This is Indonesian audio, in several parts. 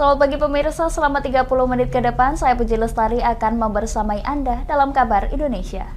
Selamat pagi pemirsa, selama 30 menit ke depan saya Puji Lestari akan membersamai Anda dalam Kabar Indonesia.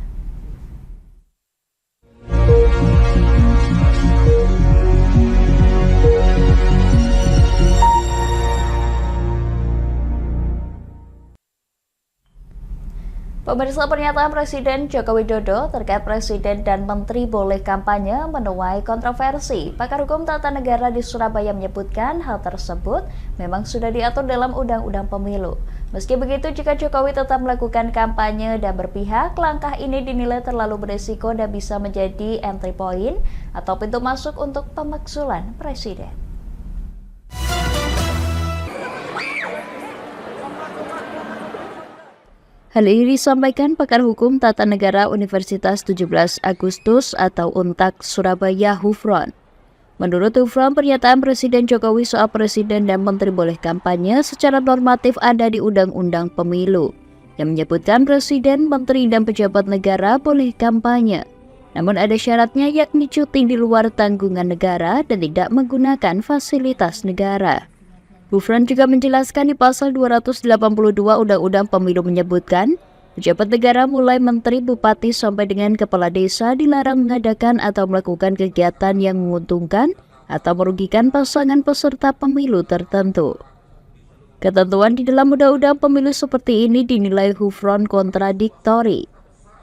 Pemirsa, pernyataan Presiden Joko Widodo terkait Presiden dan Menteri boleh kampanye menuai kontroversi. Pakar Hukum Tata Negara di Surabaya menyebutkan hal tersebut memang sudah diatur dalam Undang-Undang Pemilu. Meski begitu, jika Jokowi tetap melakukan kampanye dan berpihak, langkah ini dinilai terlalu berisiko dan bisa menjadi entry point atau pintu masuk untuk pemakzulan Presiden. Hal ini disampaikan pakar hukum tata negara Universitas 17 Agustus atau UNTAK Surabaya Hufron. Menurut Hufron, pernyataan Presiden Jokowi soal Presiden dan Menteri boleh kampanye secara normatif ada di Undang-Undang Pemilu, yang menyebutkan Presiden, Menteri, dan pejabat negara boleh kampanye. Namun ada syaratnya, yakni cuti di luar tanggungan negara dan tidak menggunakan fasilitas negara. Hufron juga menjelaskan di pasal 282 Undang-Undang Pemilu menyebutkan, pejabat negara mulai menteri, bupati sampai dengan kepala desa dilarang mengadakan atau melakukan kegiatan yang menguntungkan atau merugikan pasangan peserta pemilu tertentu. Ketentuan di dalam Undang-Undang Pemilu seperti ini dinilai Hufron kontradiktori.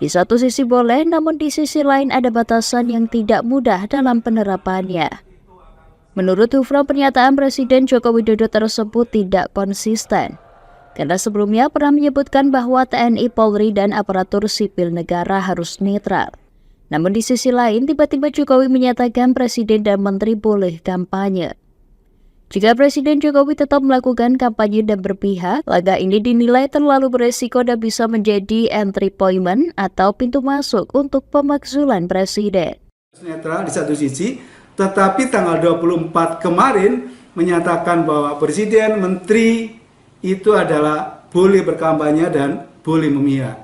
Di satu sisi boleh, namun di sisi lain ada batasan yang tidak mudah dalam penerapannya. Menurut Hufron, pernyataan Presiden Joko Widodo tersebut tidak konsisten, karena sebelumnya pernah menyebutkan bahwa TNI, Polri, dan aparatur sipil negara harus netral. Namun di sisi lain, tiba-tiba Jokowi menyatakan Presiden dan Menteri boleh kampanye. Jika Presiden Jokowi tetap melakukan kampanye dan berpihak, langkah ini dinilai terlalu beresiko dan bisa menjadi entry point atau pintu masuk untuk pemakzulan Presiden. Netral di satu sisi, tetapi tanggal 24 kemarin menyatakan bahwa Presiden, Menteri itu adalah boleh berkampanye dan boleh memihak.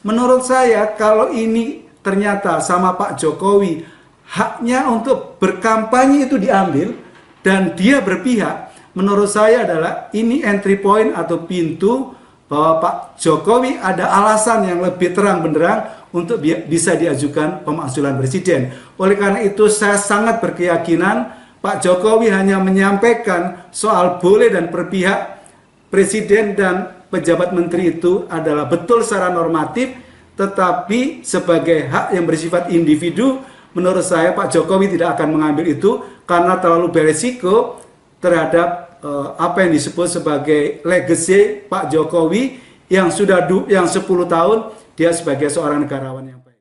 Menurut saya, kalau ini ternyata sama Pak Jokowi, haknya untuk berkampanye itu diambil dan dia berpihak, menurut saya adalah ini entry point atau pintu bahwa Pak Jokowi ada alasan yang lebih terang benderang untuk bisa diajukan pemakzulan Presiden. Oleh karena itu saya sangat berkeyakinan Pak Jokowi hanya menyampaikan soal boleh dan berpihak Presiden dan pejabat menteri itu adalah betul secara normatif, tetapi sebagai hak yang bersifat individu, menurut saya Pak Jokowi tidak akan mengambil itu karena terlalu beresiko terhadap apa yang disebut sebagai legacy Pak Jokowi yang sudah 10 tahun dia sebagai seorang negarawan yang baik.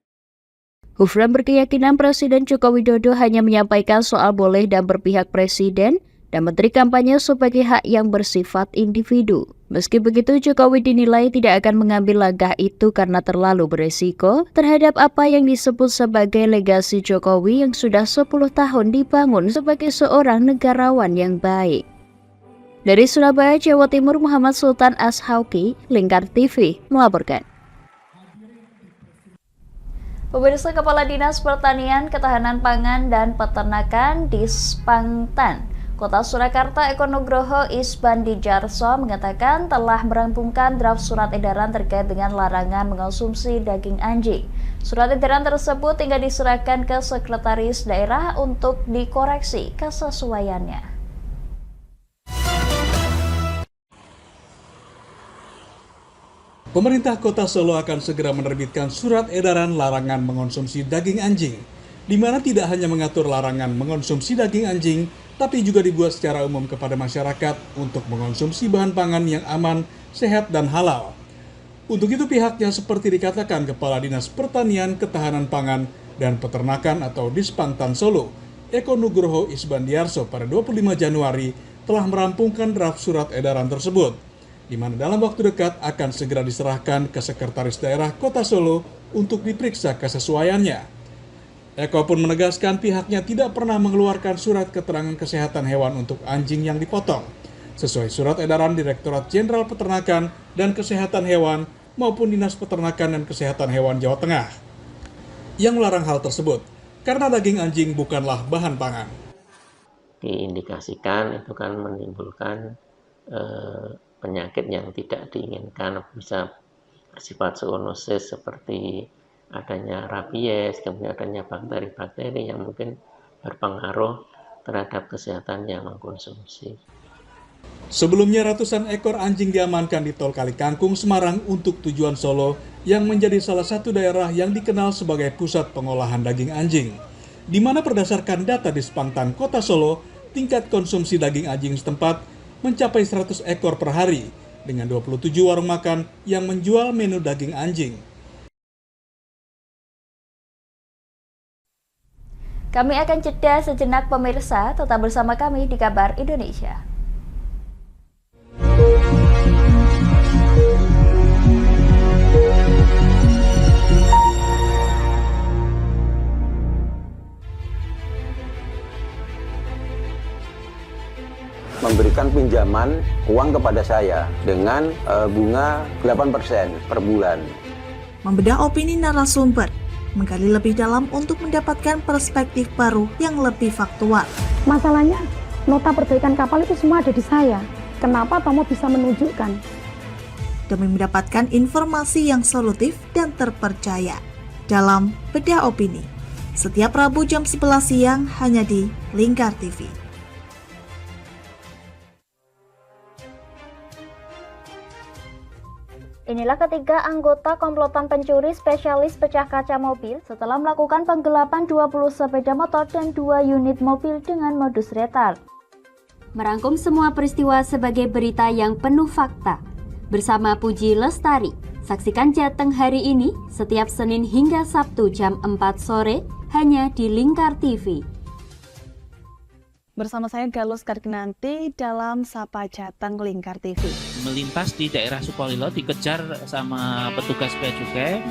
Hufron berkeyakinan Presiden Joko Widodo hanya menyampaikan soal boleh dan berpihak Presiden dan Menteri kampanye sebagai hak yang bersifat individu. Meski begitu, Jokowi dinilai tidak akan mengambil langkah itu karena terlalu beresiko terhadap apa yang disebut sebagai legasi Jokowi yang sudah 10 tahun dibangun sebagai seorang negarawan yang baik. Dari Surabaya, Jawa Timur, Muhammad Sultan Ashauki, Lingkar TV, melaporkan. Pemirsa, Kepala Dinas Pertanian, Ketahanan Pangan, dan Peternakan Dispangtan Kota Surakarta Eko Nugroho Isbandijarso mengatakan telah merampungkan draft surat edaran terkait dengan larangan mengonsumsi daging anjing. Surat edaran tersebut tinggal diserahkan ke Sekretaris Daerah untuk dikoreksi kesesuaiannya. Pemerintah Kota Solo akan segera menerbitkan surat edaran larangan mengonsumsi daging anjing, di mana tidak hanya mengatur larangan mengonsumsi daging anjing, tapi juga dibuat secara umum kepada masyarakat untuk mengonsumsi bahan pangan yang aman, sehat, dan halal. Untuk itu pihaknya seperti dikatakan Kepala Dinas Pertanian, Ketahanan Pangan, dan Peternakan atau Dispangtan Solo, Eko Nugroho Isbandiarso pada 25 Januari telah merampungkan draft surat edaran tersebut, di mana dalam waktu dekat akan segera diserahkan ke Sekretaris Daerah Kota Solo untuk diperiksa kesesuaiannya. Eko pun menegaskan pihaknya tidak pernah mengeluarkan surat keterangan kesehatan hewan untuk anjing yang dipotong, sesuai surat edaran Direktorat Jenderal Peternakan dan Kesehatan Hewan maupun Dinas Peternakan dan Kesehatan Hewan Jawa Tengah, yang melarang hal tersebut karena daging anjing bukanlah bahan pangan. Diindikasikan itu kan menimbulkan penyakit yang tidak diinginkan, bisa bersifat zoonosis seperti adanya rabies, kemudian adanya bakteri-bakteri yang mungkin berpengaruh terhadap kesehatan yang mengkonsumsi. Sebelumnya ratusan ekor anjing diamankan di Tol Kali Kangkung, Semarang untuk tujuan Solo yang menjadi salah satu daerah yang dikenal sebagai pusat pengolahan daging anjing. Di mana berdasarkan data di Spangtan Kota Solo, tingkat konsumsi daging anjing setempat mencapai 100 ekor per hari dengan 27 warung makan yang menjual menu daging anjing. Kami akan jeda sejenak pemirsa, tetap bersama kami di Kabar Indonesia. Memberikan pinjaman uang kepada saya dengan bunga 8% per bulan. Membedah opini narasumber, menggali lebih dalam untuk mendapatkan perspektif baru yang lebih faktual. Masalahnya, nota perbaikan kapal itu semua ada di saya. Kenapa Tomo bisa menunjukkan? Demi mendapatkan informasi yang solutif dan terpercaya dalam Bedah Opini. Setiap Rabu jam 11 siang hanya di Lingkar TV. Inilah ketiga anggota komplotan pencuri spesialis pecah kaca mobil setelah melakukan penggelapan 20 sepeda motor dan 2 unit mobil dengan modus retard. Merangkum semua peristiwa sebagai berita yang penuh fakta. Bersama Puji Lestari, saksikan Jateng hari ini setiap Senin hingga Sabtu jam 4 sore hanya di Lingkar TV. Bersama saya Galus Karginanti dalam Sapa Jateng Lingkar TV. Melintas di daerah Sukolilo dikejar sama petugas bea cukai,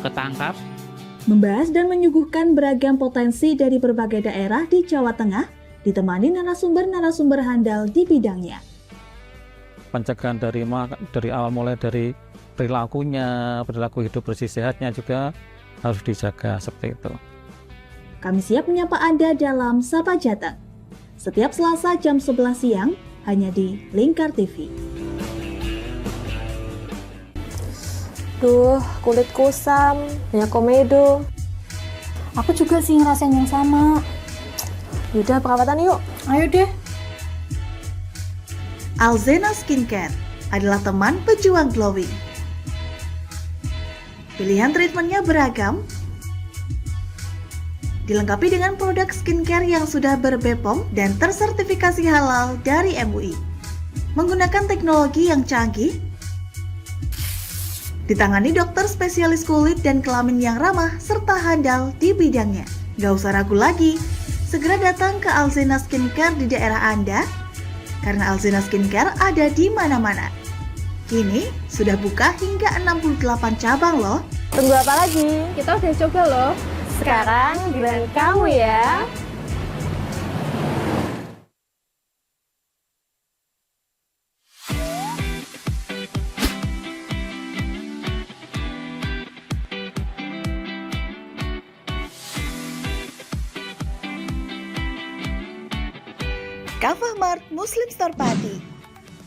ketangkap. Membahas dan menyuguhkan beragam potensi dari berbagai daerah di Jawa Tengah, ditemani narasumber-narasumber handal di bidangnya. Pencegahan dari awal mulai dari perilaku hidup bersih sehatnya juga harus dijaga seperti itu. Kami siap menyapa Anda dalam Sapa Jateng. Setiap Selasa jam 11 siang hanya di Lingkar TV. Duh, kulit kusam, banyak komedo. Aku juga sih ngerasain yang sama. Yaudah, perawatan yuk. Ayo deh. Alzena Skincare adalah teman pejuang glowing. Pilihan treatmentnya beragam, dilengkapi dengan produk skincare yang sudah ber-BPOM dan tersertifikasi halal dari MUI. Menggunakan teknologi yang canggih, ditangani dokter spesialis kulit dan kelamin yang ramah serta handal di bidangnya. Gak usah ragu lagi, segera datang ke Alzena Skincare di daerah Anda, karena Alzena Skincare ada di mana-mana. Kini sudah buka hingga 68 cabang loh. Tunggu apa lagi? Kita udah coba loh. Sekarang giliran kamu ya. Kafah Mart Muslim Store Pati,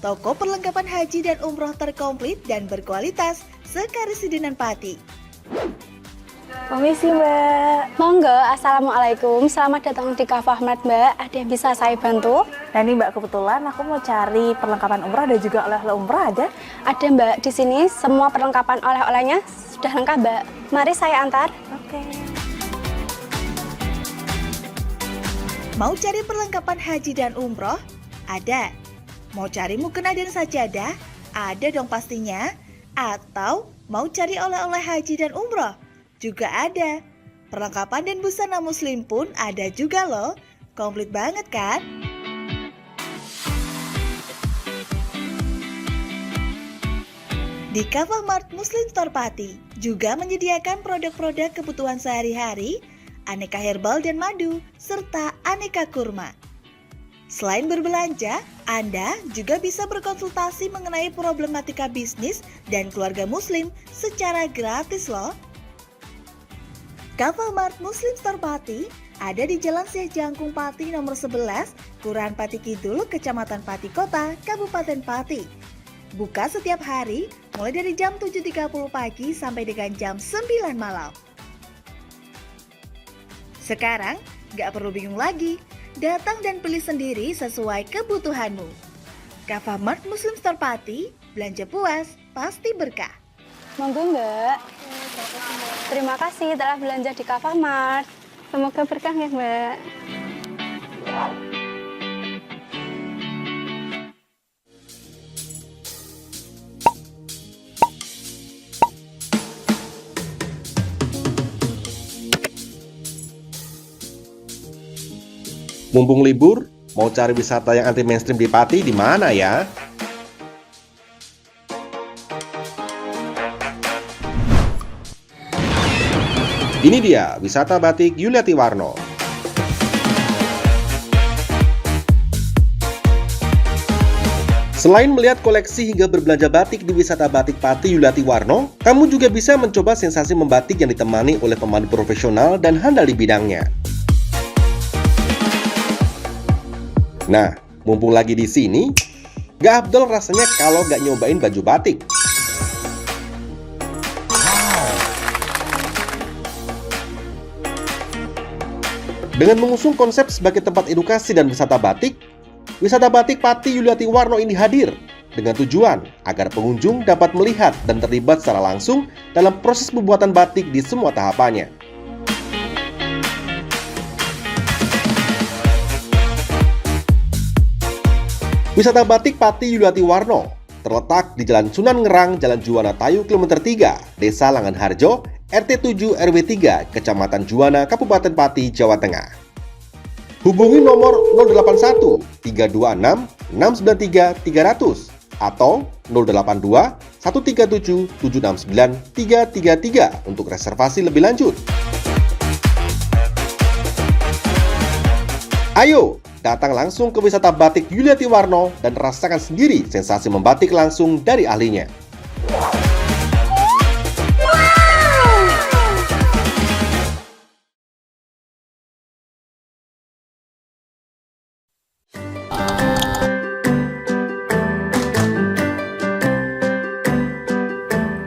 toko perlengkapan haji dan umroh terkomplit dan berkualitas sekaresidenan Pati. Permisi Mbak. Monggo, Assalamualaikum. Selamat datang di Kafah Mart Mbak. Ada yang bisa saya bantu? Nah ini Mbak, kebetulan aku mau cari perlengkapan umrah dan juga oleh-oleh umrah ada? Ada Mbak, di sini semua perlengkapan oleh-olehnya sudah lengkap Mbak. Mari saya antar. Oke. Mau cari perlengkapan haji dan umroh? Ada. Mau cari mukena dan sajadah? Ada dong pastinya. Atau mau cari oleh-oleh haji dan umroh? Juga ada. Perlengkapan dan busana muslim pun ada juga loh. Komplit banget kan? Di Kafah Mart Muslim Store Pati juga menyediakan produk-produk kebutuhan sehari-hari, aneka herbal dan madu, serta aneka kurma. Selain berbelanja, Anda juga bisa berkonsultasi mengenai problematika bisnis dan keluarga muslim secara gratis loh. Kafah Mart Muslim Store Pati ada di Jalan Syekh Jangkung Pati nomor 11, Kelurahan Pati Kidul, Kecamatan Pati Kota, Kabupaten Pati. Buka setiap hari mulai dari jam 7.30 pagi sampai dengan jam 9 malam. Sekarang gak perlu bingung lagi, datang dan pilih sendiri sesuai kebutuhanmu. Kavamart Muslim Store Pati, belanja puas pasti berkah. Monggo Mbak. Terima kasih telah belanja di Kavamart. Semoga berkah ya Mbak. Mumpung libur, mau cari wisata yang anti mainstream di Pati di mana ya? Ini dia, wisata batik Yuliati Warno. Selain melihat koleksi hingga berbelanja batik di wisata batik Pati Yuliati Warno, kamu juga bisa mencoba sensasi membatik yang ditemani oleh pemandu profesional dan handal di bidangnya. Nah, mumpung lagi di sini, gak afdol rasanya kalau gak nyobain baju batik. Dengan mengusung konsep sebagai tempat edukasi dan wisata batik Pati Yuliati Warno ini hadir dengan tujuan agar pengunjung dapat melihat dan terlibat secara langsung dalam proses pembuatan batik di semua tahapannya. Wisata batik Pati Yuliati Warno terletak di Jalan Sunan Ngerang, Jalan Juwana Tayu, Kilometer 3, Desa Langanharjo, RT 7 RW 3, Kecamatan Juwana, Kabupaten Pati, Jawa Tengah. Hubungi nomor 081 326 693 300 atau 082 137 769 333 untuk reservasi lebih lanjut. Ayo, datang langsung ke wisata batik Yuliati Warno dan rasakan sendiri sensasi membatik langsung dari ahlinya.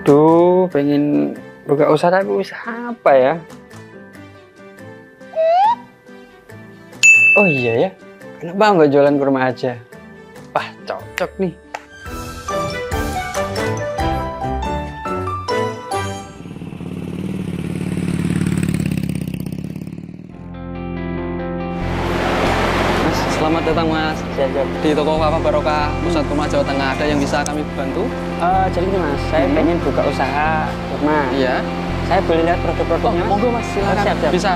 Duh, pengen buka usaha tapi usaha apa ya? Oh iya ya, kenapa nggak jualan kurma aja? Wah, cocok nih. Mas, selamat datang Mas. Siap. Di toko Kava Barokah Pusat Kurma Jawa Tengah ada yang bisa kami bantu? Jadi gini Mas, saya pengen buka usaha kurma. Iya. Saya boleh lihat produk-produknya Mas? Monggo Mas, silakan. Siap. Bisa.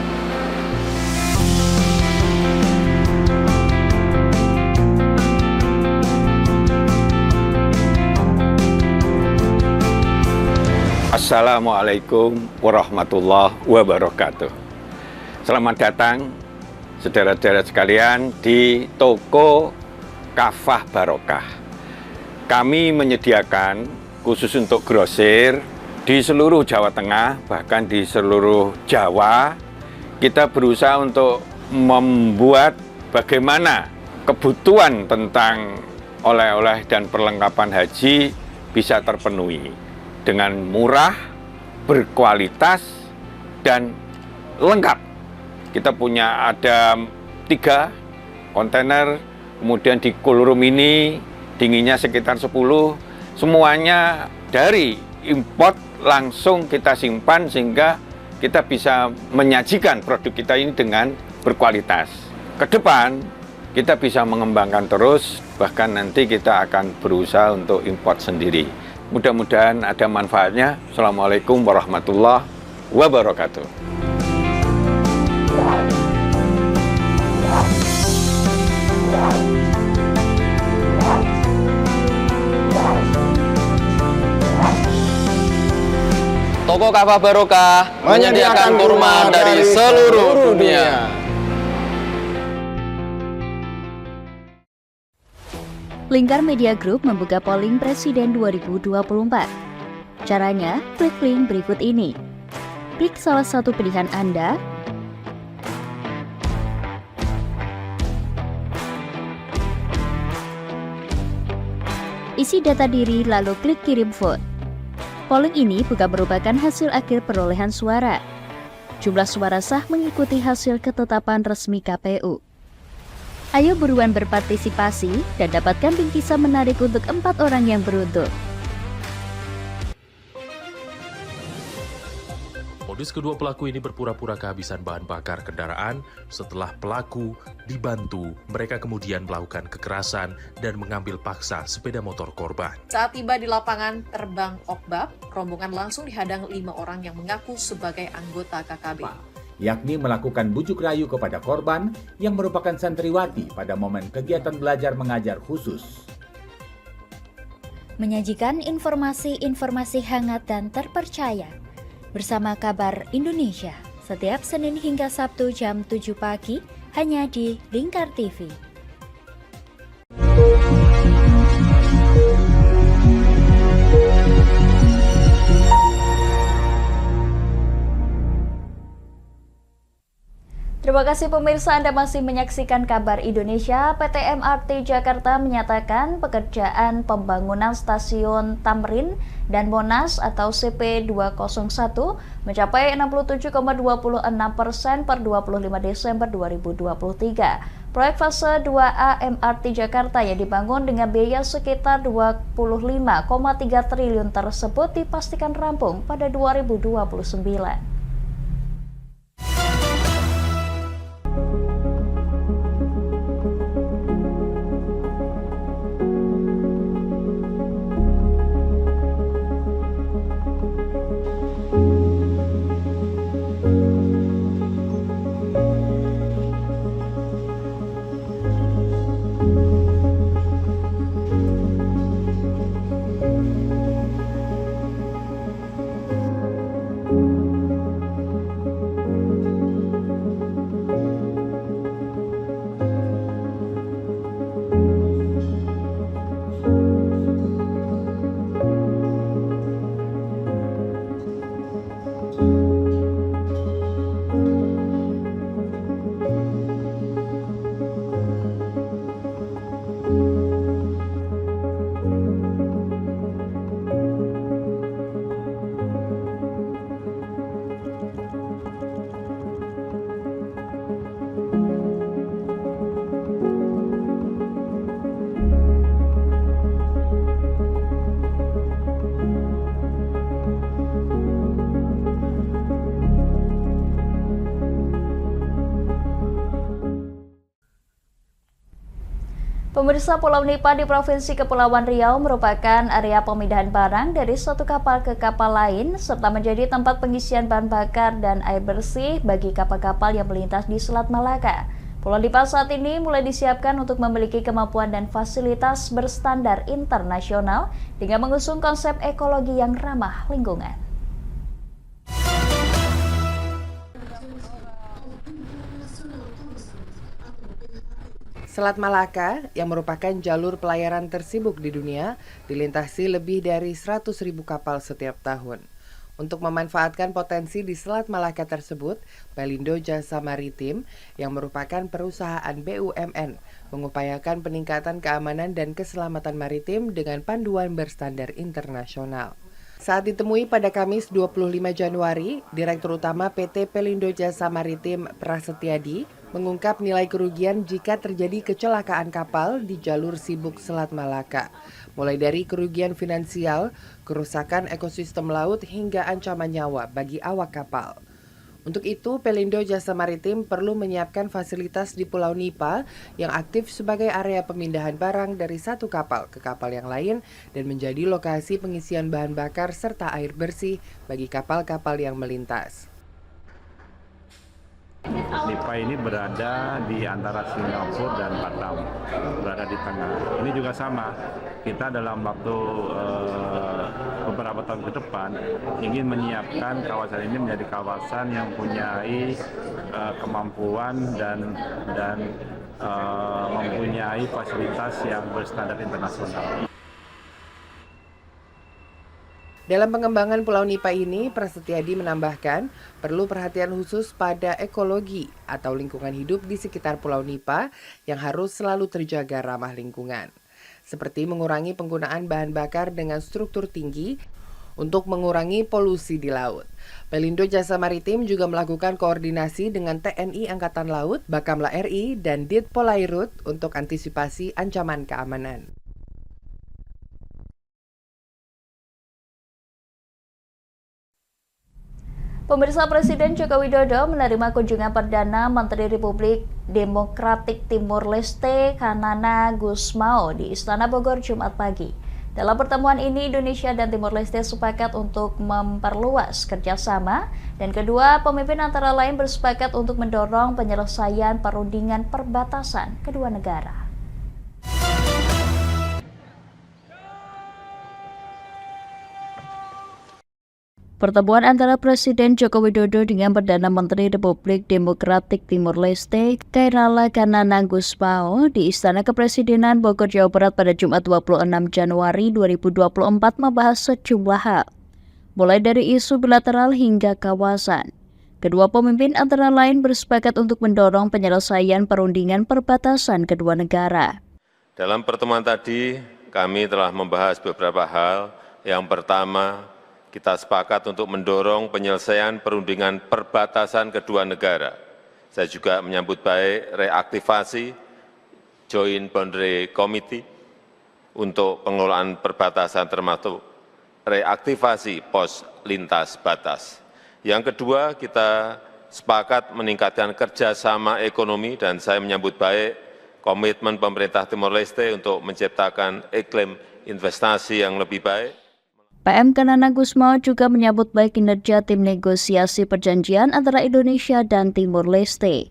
Assalamualaikum warahmatullahi wabarakatuh. Selamat datang saudara-saudara sekalian di toko Kava Barokah. Kami menyediakan khusus untuk grosir di seluruh Jawa Tengah, bahkan di seluruh Jawa. Kita berusaha untuk membuat bagaimana kebutuhan tentang oleh-oleh dan perlengkapan haji bisa terpenuhi dengan murah, berkualitas, dan lengkap. Kita punya ada 3 kontainer, kemudian di cool room ini dinginnya sekitar 10, semuanya dari import langsung kita simpan sehingga kita bisa menyajikan produk kita ini dengan berkualitas. Ke depan kita bisa mengembangkan terus, bahkan nanti kita akan berusaha untuk import sendiri. Mudah-mudahan ada manfaatnya. Assalamualaikum warahmatullahi wabarakatuh. Toko Kava Barokah menyediakan kurma dari seluruh dunia. Lingkar Media Group membuka polling Presiden 2024. Caranya, klik link berikut ini. Klik salah satu pilihan Anda, Isi data diri lalu klik kirim vote. Polling ini bukan merupakan hasil akhir perolehan suara. Jumlah suara sah mengikuti hasil ketetapan resmi KPU. Ayo buruan berpartisipasi dan dapatkan bingkisan menarik untuk 4 orang yang beruntung. Modus kedua pelaku ini berpura-pura kehabisan bahan bakar kendaraan. Setelah pelaku dibantu, mereka kemudian melakukan kekerasan dan mengambil paksa sepeda motor korban. Saat tiba di lapangan terbang Okbab, rombongan langsung dihadang 5 orang yang mengaku sebagai anggota KKB. Yakni melakukan bujuk rayu kepada korban yang merupakan santriwati pada momen kegiatan belajar mengajar khusus. Menyajikan informasi-informasi hangat dan terpercaya bersama Kabar Indonesia setiap Senin hingga Sabtu jam 7 pagi hanya di Lingkar TV. Terima kasih pemirsa, Anda masih menyaksikan Kabar Indonesia. PT MRT Jakarta menyatakan pekerjaan pembangunan stasiun Tamrin dan Monas atau CP201 mencapai 67,26% per 25 Desember 2023. Proyek fase 2A MRT Jakarta yang dibangun dengan biaya sekitar 25,3 triliun tersebut dipastikan rampung pada 2029. Pemirsa, Pulau Nipa di Provinsi Kepulauan Riau merupakan area pemindahan barang dari satu kapal ke kapal lain, serta menjadi tempat pengisian bahan bakar dan air bersih bagi kapal-kapal yang melintas di Selat Malaka. Pulau Nipa saat ini mulai disiapkan untuk memiliki kemampuan dan fasilitas berstandar internasional dengan mengusung konsep ekologi yang ramah lingkungan. Selat Malaka, yang merupakan jalur pelayaran tersibuk di dunia, dilintasi lebih dari 100.000 kapal setiap tahun. Untuk memanfaatkan potensi di Selat Malaka tersebut, Pelindo Jasa Maritim, yang merupakan perusahaan BUMN, mengupayakan peningkatan keamanan dan keselamatan maritim dengan panduan berstandar internasional. Saat ditemui pada Kamis 25 Januari, Direktur Utama PT Pelindo Jasa Maritim Prasetyadi mengungkap nilai kerugian jika terjadi kecelakaan kapal di jalur sibuk Selat Malaka, mulai dari kerugian finansial, kerusakan ekosistem laut hingga ancaman nyawa bagi awak kapal. Untuk itu, Pelindo Jasa Maritim perlu menyiapkan fasilitas di Pulau Nipa yang aktif sebagai area pemindahan barang dari satu kapal ke kapal yang lain dan menjadi lokasi pengisian bahan bakar serta air bersih bagi kapal-kapal yang melintas. Nipa ini berada di antara Singapura dan Batam, berada di tengah. Ini juga sama, kita dalam waktu beberapa tahun ke depan ingin menyiapkan kawasan ini menjadi kawasan yang mempunyai kemampuan dan mempunyai fasilitas yang berstandar internasional. Dalam pengembangan Pulau Nipa ini, Prasetyadi menambahkan perlu perhatian khusus pada ekologi atau lingkungan hidup di sekitar Pulau Nipa yang harus selalu terjaga ramah lingkungan. seperti mengurangi penggunaan bahan bakar dengan struktur tinggi untuk mengurangi polusi di laut. Pelindo Jasa Maritim juga melakukan koordinasi dengan TNI Angkatan Laut, Bakamla RI, dan Ditpolairut untuk antisipasi ancaman keamanan. Pemirsa, Presiden Joko Widodo menerima kunjungan Perdana Menteri Republik Demokratik Timur Leste Kanana Gusmao di Istana Bogor Jumat pagi. Dalam pertemuan ini, Indonesia dan Timur Leste sepakat untuk memperluas kerjasama, dan kedua pemimpin antara lain bersepakat untuk mendorong penyelesaian perundingan perbatasan kedua negara. Pertemuan antara Presiden Joko Widodo dengan Perdana Menteri Republik Demokratik Timur Leste Kairala Kanana Gusmao di Istana Kepresidenan Bogor, Jawa Barat pada Jumat 26 Januari 2024 membahas sejumlah hal, mulai dari isu bilateral hingga kawasan. Kedua pemimpin antara lain bersepakat untuk mendorong penyelesaian perundingan perbatasan kedua negara. Dalam pertemuan tadi, kami telah membahas beberapa hal. Yang pertama, kita sepakat untuk mendorong penyelesaian perundingan perbatasan kedua negara. Saya juga menyambut baik reaktivasi Joint Boundary Committee untuk pengelolaan perbatasan, termasuk reaktivasi pos lintas batas. Yang kedua, kita sepakat meningkatkan kerjasama ekonomi, dan saya menyambut baik komitmen pemerintah Timor Leste untuk menciptakan iklim investasi yang lebih baik. PM Kanana Gusmao juga menyambut baik kinerja tim negosiasi perjanjian antara Indonesia dan Timor Leste.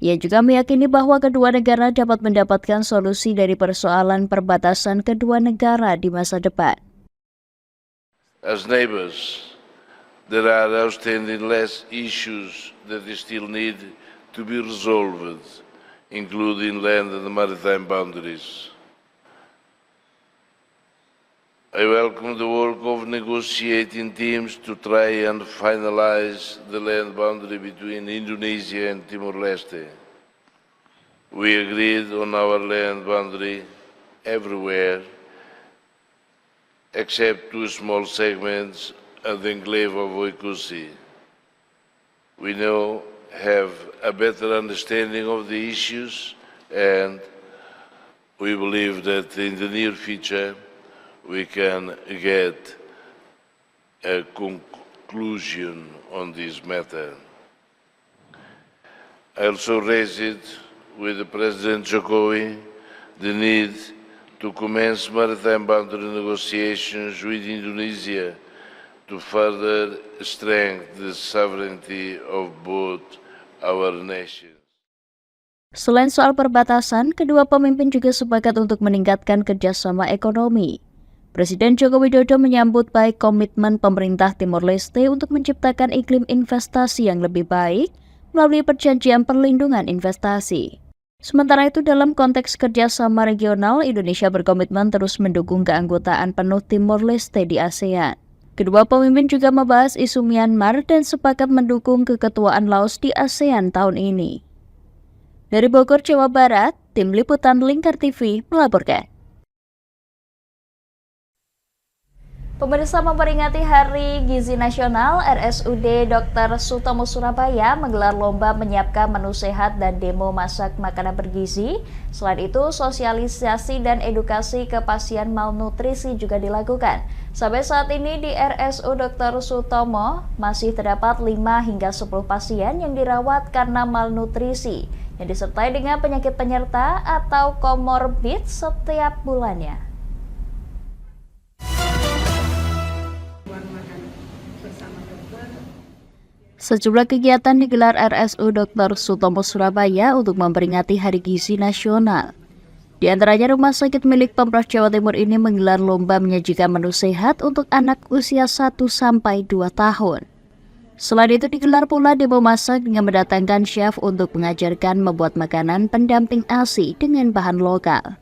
Ia juga meyakini bahwa kedua negara dapat mendapatkan solusi dari persoalan perbatasan kedua negara di masa depan. As neighbors, there are outstanding issues that still need to be resolved, including land and maritime boundaries. I welcome the work of negotiating teams to try and finalize the land boundary between Indonesia and Timor-Leste. We agreed on our land boundary everywhere, except two small segments at the enclave of Oikusi. We now have a better understanding of the issues, and we believe that in the near future we can get a conclusion on this matter. I also raised it with President Jokowi the need to commence maritime boundary negotiations with Indonesia to further strengthen the sovereignty of both our nations. Selain soal perbatasan, kedua pemimpin juga sepakat untuk meningkatkan kerjasama ekonomi. Presiden Joko Widodo menyambut baik komitmen pemerintah Timor Leste untuk menciptakan iklim investasi yang lebih baik melalui perjanjian perlindungan investasi. Sementara itu, dalam konteks kerjasama regional, Indonesia berkomitmen terus mendukung keanggotaan penuh Timor Leste di ASEAN. Kedua pemimpin juga membahas isu Myanmar dan sepakat mendukung keketuaan Laos di ASEAN tahun ini. Dari Bogor, Jawa Barat, Tim Liputan Lingkar TV melaporkan. Pemirsa, memperingati Hari Gizi Nasional, RSUD Dr. Sutomo Surabaya menggelar lomba menyiapkan menu sehat dan demo masak makanan bergizi. Selain itu, sosialisasi dan edukasi ke pasien malnutrisi juga dilakukan. Sampai saat ini di RSU Dr. Sutomo masih terdapat 5 hingga 10 pasien yang dirawat karena malnutrisi, yang disertai dengan penyakit penyerta atau komorbid setiap bulannya. Sejumlah kegiatan digelar RSU Dr. Sutomo Surabaya untuk memperingati Hari Gizi Nasional. Di antaranya, rumah sakit milik Pemprov Jawa Timur ini menggelar lomba menyajikan menu sehat untuk anak usia 1-2 tahun. Selain itu, digelar pula demo masak dengan mendatangkan chef untuk mengajarkan membuat makanan pendamping ASI dengan bahan lokal.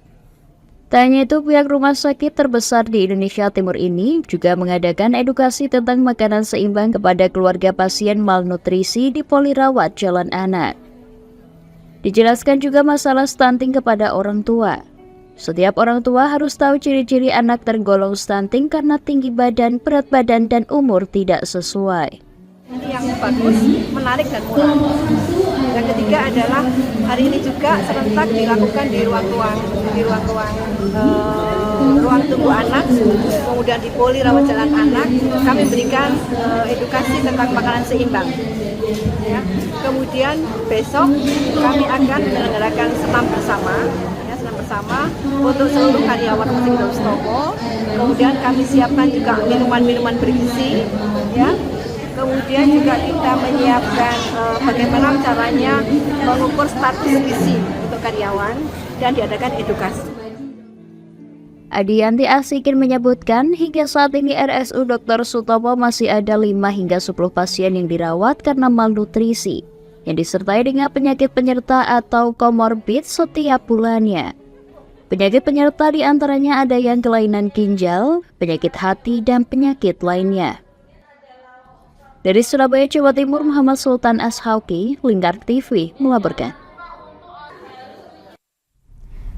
Tak hanya itu, pihak rumah sakit terbesar di Indonesia Timur ini juga mengadakan edukasi tentang makanan seimbang kepada keluarga pasien malnutrisi di Polirawat Jalan Anak. Dijelaskan juga masalah stunting kepada orang tua. Setiap orang tua harus tahu ciri-ciri anak tergolong stunting karena tinggi badan, berat badan, dan umur tidak sesuai. Yang bagus, menarik dan murah. Yang ketiga adalah hari ini juga serentak dilakukan di ruang tunggu anak, kemudian di poli rawat jalan anak. Kami berikan edukasi tentang makanan seimbang. Ya. Kemudian besok kami akan menyelenggarakan senam bersama untuk seluruh karyawan Musik Daustomo. Kemudian kami siapkan juga minuman-minuman bergizi, ya. Kemudian juga kita menyiapkan bagaimana caranya mengukur status gizi untuk karyawan dan diadakan edukasi. Adianti Asikin menyebutkan hingga saat ini RSU Dr. Sutomo masih ada 5 hingga 10 pasien yang dirawat karena malnutrisi yang disertai dengan penyakit penyerta atau komorbid setiap bulannya. Penyakit penyerta diantaranya ada yang kelainan ginjal, penyakit hati, dan penyakit lainnya. Dari Surabaya, Jawa Timur, Muhammad Sultan Ashauki, Lingkar TV melaporkan.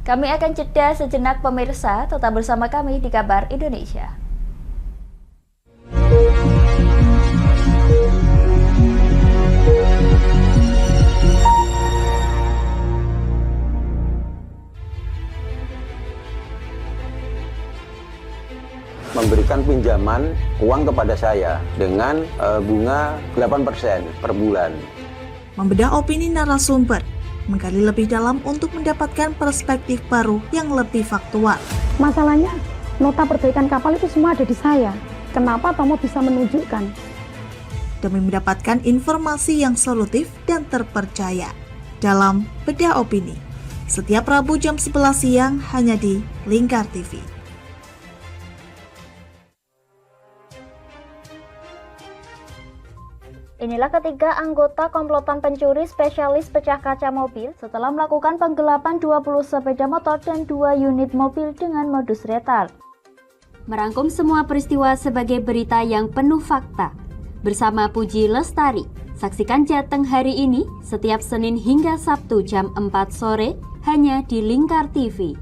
Kami akan jeda sejenak pemirsa, tetap bersama kami di Kabar Indonesia. Memberikan pinjaman uang kepada saya dengan bunga 8% per bulan. Membedah opini narasumber, menggali lebih dalam untuk mendapatkan perspektif baru yang lebih faktual. Masalahnya, nota perbaikan kapal itu semua ada di saya. Kenapa Tomo bisa menunjukkan? Demi mendapatkan informasi yang solutif dan terpercaya dalam Bedah Opini. Setiap Rabu jam 11 siang hanya di Lingkar TV. Inilah ketiga anggota komplotan pencuri spesialis pecah kaca mobil setelah melakukan penggelapan 20 sepeda motor dan 2 unit mobil dengan modus retard. Merangkum semua peristiwa sebagai berita yang penuh fakta. Bersama Puji Lestari, saksikan Jateng hari ini setiap Senin hingga Sabtu jam 4 sore hanya di Lingkar TV.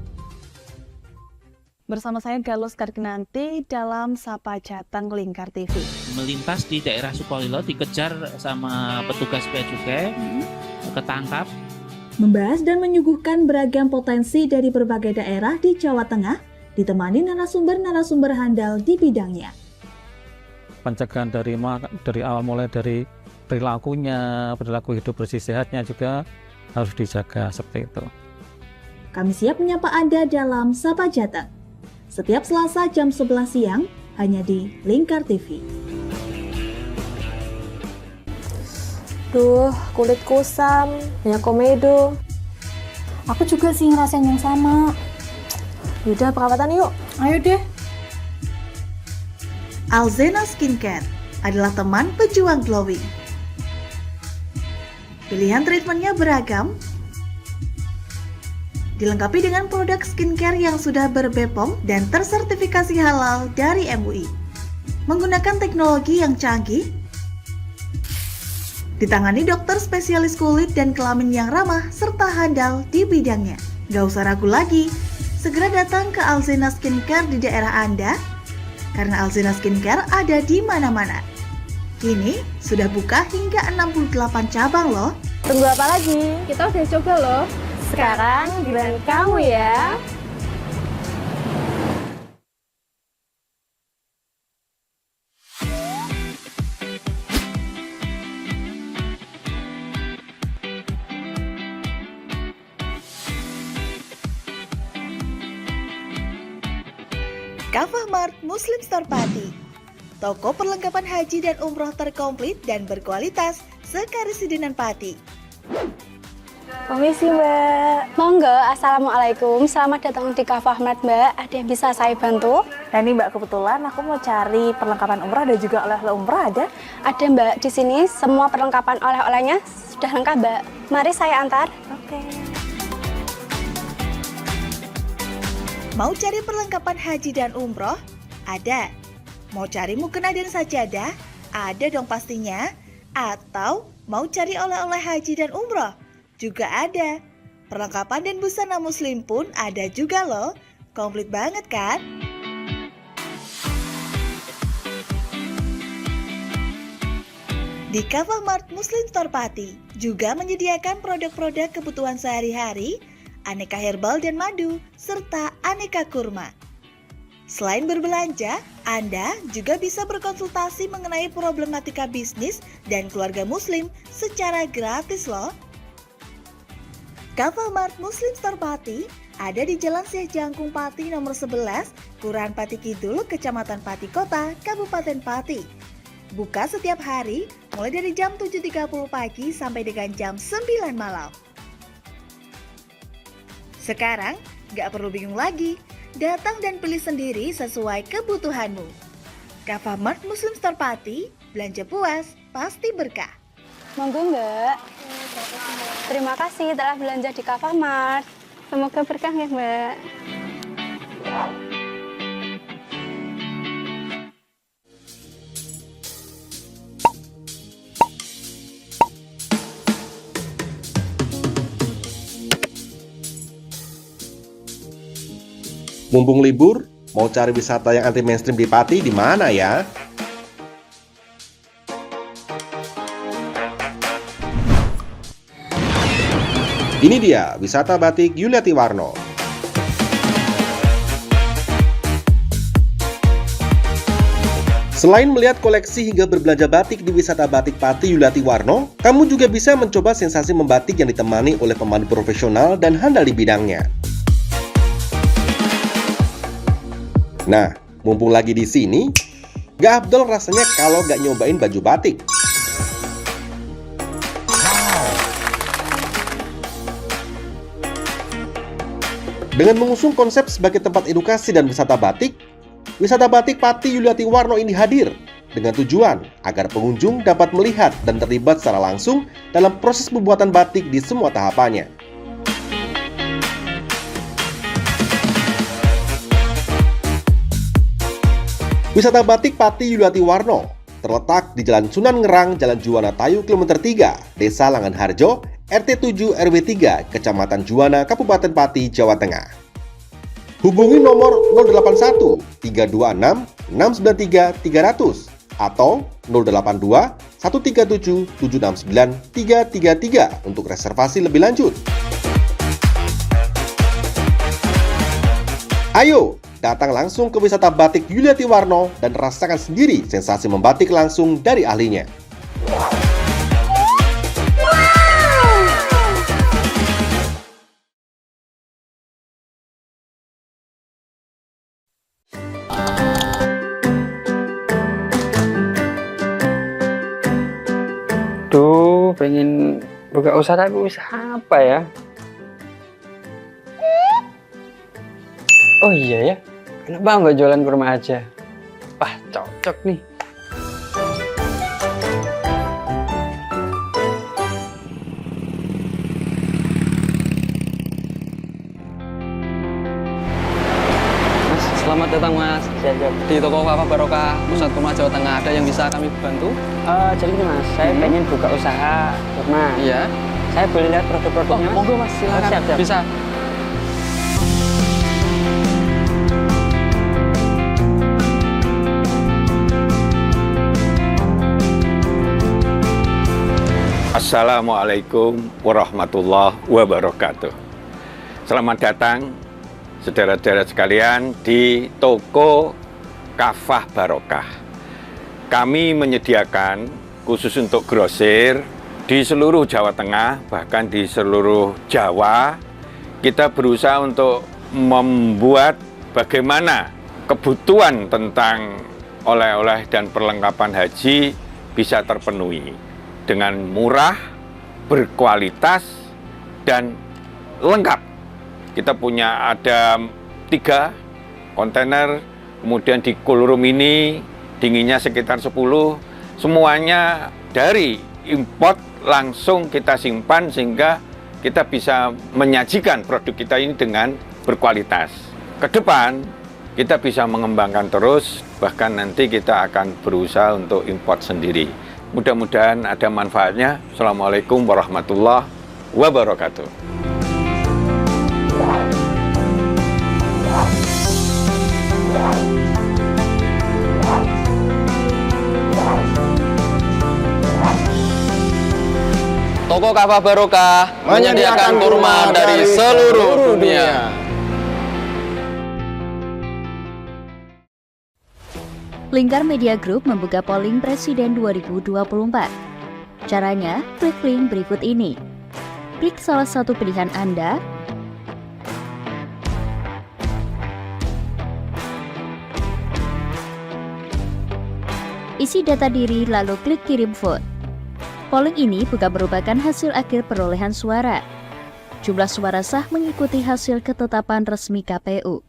Bersama saya Galus Karginanti dalam Sapa Jateng Lingkar TV. Melintas di daerah Sukolilo dikejar sama petugas bea cukai, ketangkap. Membahas dan menyuguhkan beragam potensi dari berbagai daerah di Jawa Tengah, ditemani narasumber-narasumber handal di bidangnya. Pencegahan dari awal mulai dari perilaku hidup bersih sehatnya juga harus dijaga seperti itu. Kami siap menyapa Anda dalam Sapa Jateng. Setiap Selasa jam 11 siang hanya di Lingkar TV. Duh, kulit kusam, banyak komedo. Aku juga sih ngerasain yang sama. Yaudah, perawatan yuk. Ayo deh. Alzena Skincare adalah teman pejuang glowing. Pilihan treatmentnya beragam, dilengkapi dengan produk skincare yang sudah ber-BPOM dan tersertifikasi halal dari MUI. Menggunakan teknologi yang canggih, ditangani dokter spesialis kulit dan kelamin yang ramah serta handal di bidangnya. Gak usah ragu lagi, segera datang ke Alzena Skincare di daerah Anda, karena Alzena Skincare ada di mana-mana. Kini sudah buka hingga 68 cabang loh. Tunggu apa lagi? Kita udah coba loh. Sekarang giliran kamu ya. Kafah Mart Muslim Store Pati, toko perlengkapan haji dan umroh terkomplit dan berkualitas sekarisidenan Pati. Permisi Mbak. Monggo, Assalamualaikum. Selamat datang di Kafah Mart Mbak. Ada yang bisa saya bantu? Nah ini Mbak, kebetulan aku mau cari perlengkapan umrah dan juga oleh-oleh umrah ada? Ada Mbak, di sini semua perlengkapan oleh-olehnya sudah lengkap Mbak. Mari saya antar. Oke. Mau cari perlengkapan haji dan umroh? Ada. Mau cari mukena dan sajadah? Ada dong pastinya. Atau mau cari oleh-oleh haji dan umroh? Juga ada. Perlengkapan dan busana muslim pun ada juga loh. Komplit banget kan? Di Kavamart Muslim Store Pati juga menyediakan produk-produk kebutuhan sehari-hari, aneka herbal dan madu, serta aneka kurma. Selain berbelanja, Anda juga bisa berkonsultasi mengenai problematika bisnis dan keluarga muslim secara gratis loh. Kavamart Muslim Store Pati ada di Jalan Syekh Jangkung Pati nomor 11, Kelurahan Pati Kidul, Kecamatan Pati Kota, Kabupaten Pati. Buka setiap hari mulai dari jam 7.30 pagi sampai dengan jam 9 malam. Sekarang gak perlu bingung lagi, datang dan pilih sendiri sesuai kebutuhanmu. Kavamart Muslim Store Pati, belanja puas, pasti berkah. Monggo Mbak. Terima kasih telah belanja di Kavamart. Semoga berkah ya Mbak. Mumpung libur, mau cari wisata yang anti mainstream di Pati di mana ya? Ini dia wisata batik Yuliati Warno. Selain melihat koleksi hingga berbelanja batik di wisata batik Pati Yuliati Warno, kamu juga bisa mencoba sensasi membatik yang ditemani oleh pemandu profesional dan handal di bidangnya. Nah, mumpung lagi di sini, gak afdol rasanya kalau gak nyobain baju batik. Dengan mengusung konsep sebagai tempat edukasi dan wisata batik Pati Yuliati Warno ini hadir dengan tujuan agar pengunjung dapat melihat dan terlibat secara langsung dalam proses pembuatan batik di semua tahapannya. Wisata batik Pati Yuliati Warno terletak di Jalan Sunan Ngerang, Jalan Juwana Tayu, Kilometer 3, Desa Langan Harjo, RT 7 RW 3, Kecamatan Juwana, Kabupaten Pati, Jawa Tengah. Hubungi nomor 081 326 693 300 atau 082 137 769 333 untuk reservasi lebih lanjut. Ayo, datang langsung ke wisata batik Yuliati Warno dan rasakan sendiri sensasi membatik langsung dari ahlinya. Duh, pengen buka usaha tapi usaha apa ya? Oh iya ya, kenapa nggak jualan kurma aja? Wah, cocok nih. Mas, selamat datang Mas. Di toko Kava Barokah Pusat Kurma Jawa Tengah, ada yang bisa kami bantu? Jadi ini Mas, saya pengen buka usaha kurma. Iya. Saya boleh lihat produk-produknya? Monggo Mas, silakan. Siap. Bisa. Assalamualaikum warahmatullahi wabarakatuh. Selamat datang saudara-saudara sekalian di toko Kava Barokah. Kami menyediakan khusus untuk grosir di seluruh Jawa Tengah, bahkan di seluruh Jawa. Kita berusaha untuk membuat bagaimana kebutuhan tentang oleh-oleh dan perlengkapan haji bisa terpenuhi dengan murah, berkualitas, dan lengkap. Kita punya ada 3 kontainer, kemudian di cool room ini dinginnya sekitar 10, semuanya dari import langsung kita simpan sehingga kita bisa menyajikan produk kita ini dengan berkualitas. Ke depan kita bisa mengembangkan terus, bahkan nanti kita akan berusaha untuk import sendiri. Mudah-mudahan ada manfaatnya. Assalamualaikum warahmatullahi wabarakatuh. Toko Kafah Barokah menyediakan kurma dari seluruh dunia. Lingkar Media Group membuka polling Presiden 2024. Caranya, klik link berikut ini. Klik salah satu pilihan Anda, isi data diri lalu klik kirim vote. Polling ini bukan merupakan hasil akhir perolehan suara. Jumlah suara sah mengikuti hasil ketetapan resmi KPU.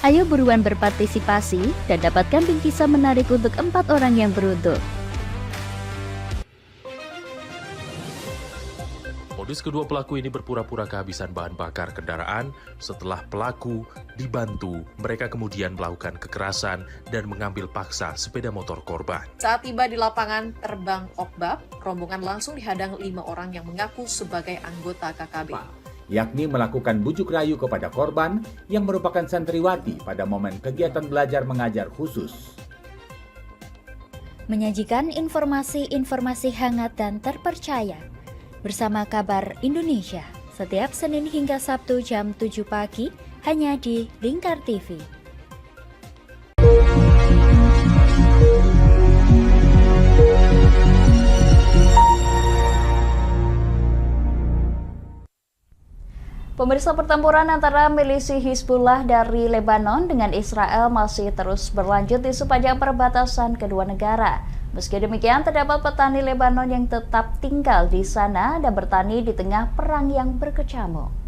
Ayo buruan berpartisipasi dan dapatkan bingkisan menarik untuk 4 orang yang beruntung. Modus kedua pelaku ini berpura-pura kehabisan bahan bakar kendaraan. Setelah pelaku dibantu, mereka kemudian melakukan kekerasan dan mengambil paksa sepeda motor korban. Saat tiba di lapangan terbang Okbab, rombongan langsung dihadang 5 orang yang mengaku sebagai anggota KKB. Yakni melakukan bujuk rayu kepada korban yang merupakan santriwati pada momen kegiatan belajar mengajar khusus. Menyajikan informasi-informasi hangat dan terpercaya bersama Kabar Indonesia setiap Senin hingga Sabtu jam 7 pagi hanya di Lingkar TV. Pemirsa, pertempuran antara milisi Hizbullah dari Lebanon dengan Israel masih terus berlanjut di sepanjang perbatasan kedua negara. Meski demikian, terdapat petani Lebanon yang tetap tinggal di sana dan bertani di tengah perang yang berkecamuk.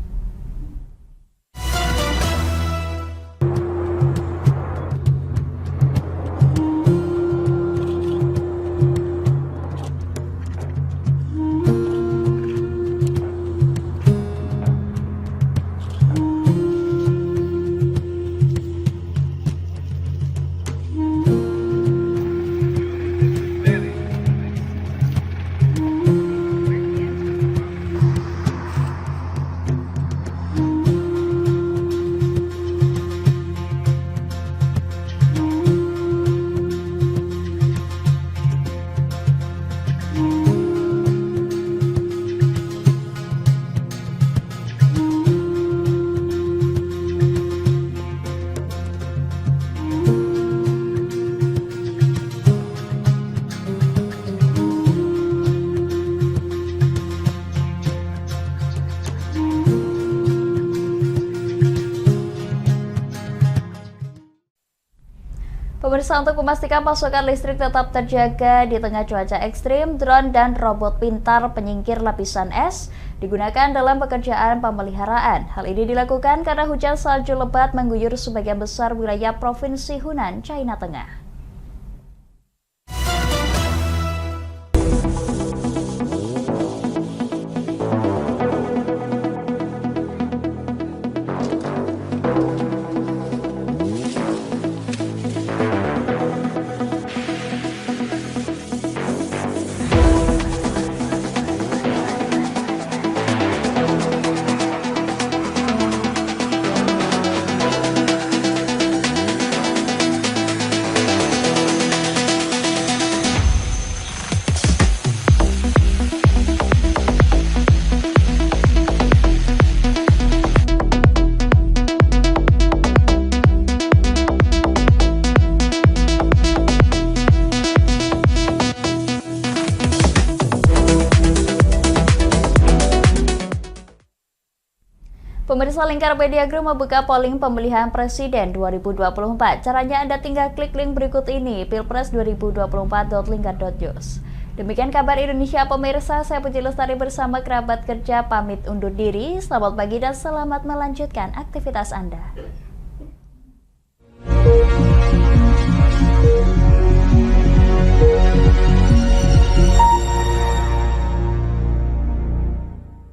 Pemirsa, untuk memastikan pasokan listrik tetap terjaga di tengah cuaca ekstrim, drone dan robot pintar penyingkir lapisan es digunakan dalam pekerjaan pemeliharaan. Hal ini dilakukan karena hujan salju lebat mengguyur sebagian besar wilayah Provinsi Hunan, China Tengah. Pemirsa, Lingkar Media Group membuka polling pemilihan Presiden 2024. Caranya Anda tinggal klik link berikut ini, pilpres2024.lingkar.news. Demikian Kabar Indonesia, pemirsa. Saya Puji Lestari bersama kerabat kerja pamit undur diri. Selamat pagi dan selamat melanjutkan aktivitas Anda.